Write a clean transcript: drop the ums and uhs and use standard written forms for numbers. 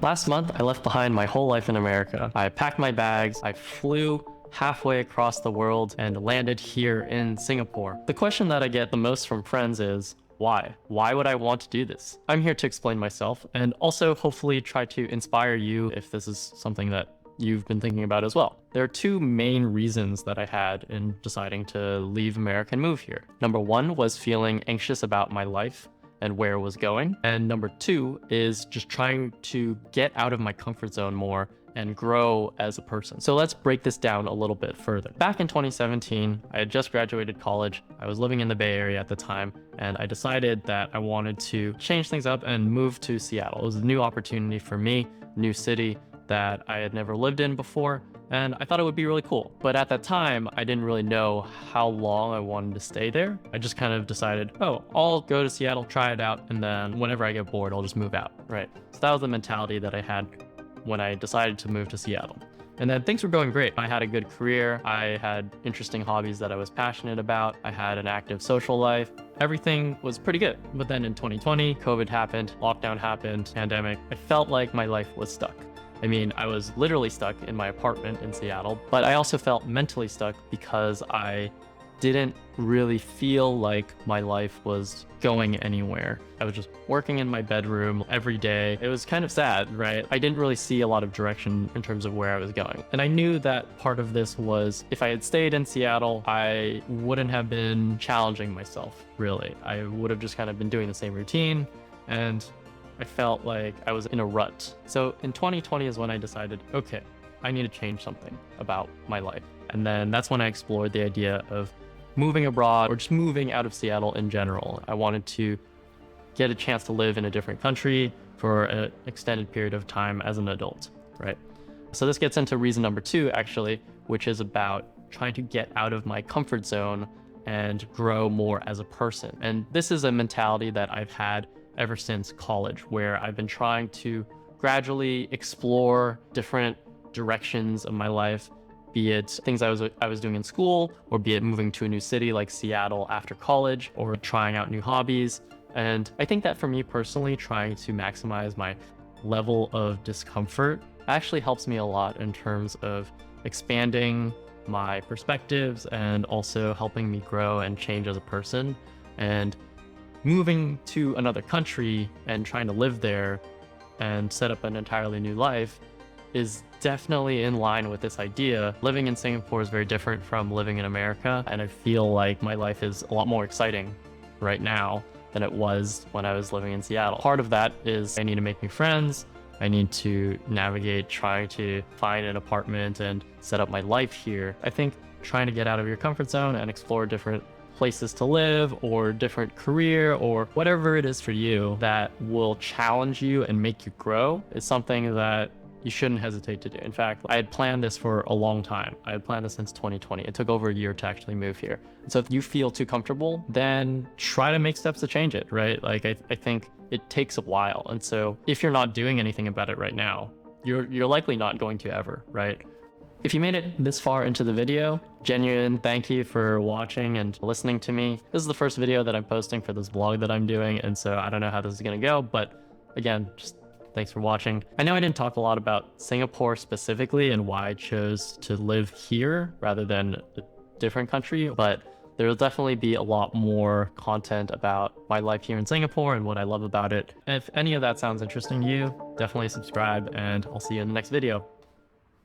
Last month, I left behind my whole life in America. I packed my bags, I flew halfway across the world and landed here in Singapore. The question that I get the most from friends is, why? Why would I want to do this? I'm here to explain myself and also hopefully try to inspire you if this is something that you've been thinking about as well. There are two main reasons that I had in deciding to leave America and move here. Number one was feeling anxious about my life and where it was going. And number two is just trying to get out of my comfort zone more and grow as a person. So let's break this down a little bit further. Back in 2017, I had just graduated college. I was living in the Bay Area at the time, and I decided that I wanted to change things up and move to Seattle. It was a new opportunity for me, new city that I had never lived in before, and I thought it would be really cool. But at that time, I didn't really know how long I wanted to stay there. I just kind of decided, oh, I'll go to Seattle, try it out, and then whenever I get bored, I'll just move out, right? So that was the mentality that I had when I decided to move to Seattle. And then things were going great. I had a good career. I had interesting hobbies that I was passionate about. I had an active social life. Everything was pretty good. But then in 2020, COVID happened, lockdown happened, pandemic. I felt like my life was stuck. I mean, I was literally stuck in my apartment in Seattle, but I also felt mentally stuck because I didn't really feel like my life was going anywhere. I was just working in my bedroom every day. It was kind of sad, right? I didn't really see a lot of direction in terms of where I was going. And I knew that part of this was if I had stayed in Seattle, I wouldn't have been challenging myself, really. I would have just kind of been doing the same routine, and I felt like I was in a rut. So in 2020 is when I decided, okay, I need to change something about my life. And then that's when I explored the idea of moving abroad or just moving out of Seattle in general. I wanted to get a chance to live in a different country for an extended period of time as an adult, right? So this gets into reason number two, actually, which is about trying to get out of my comfort zone and grow more as a person. And this is a mentality that I've had ever since college, where I've been trying to gradually explore different directions of my life, be it things I was doing in school, or be it moving to a new city like Seattle after college, or trying out new hobbies. And I think that for me personally, trying to maximize my level of discomfort actually helps me a lot in terms of expanding my perspectives and also helping me grow and change as a person. And moving to another country and trying to live there and set up an entirely new life is definitely in line with this idea. Living in Singapore is very different from living in America, and I feel like my life is a lot more exciting right now than it was when I was living in Seattle. Part of that is I need to make new friends. I need to navigate trying to find an apartment and set up my life here. I think trying to get out of your comfort zone and explore different places to live or different career or whatever it is for you that will challenge you and make you grow is something that you shouldn't hesitate to do. In fact, I had planned this for a long time. I had planned this since 2020. It took over a year to actually move here. And so if you feel too comfortable, then try to make steps to change it, right? Like I think it takes a while. And so if you're not doing anything about it right now, you're likely not going to ever, right? If you made it this far into the video, genuine thank you for watching and listening to me. This is the first video that I'm posting for this vlog that I'm doing, and so I don't know how this is gonna go, but again, just thanks for watching. I know I didn't talk a lot about Singapore specifically and why I chose to live here rather than a different country, but there will definitely be a lot more content about my life here in Singapore and what I love about it. And if any of that sounds interesting to you, definitely subscribe, and I'll see you in the next video.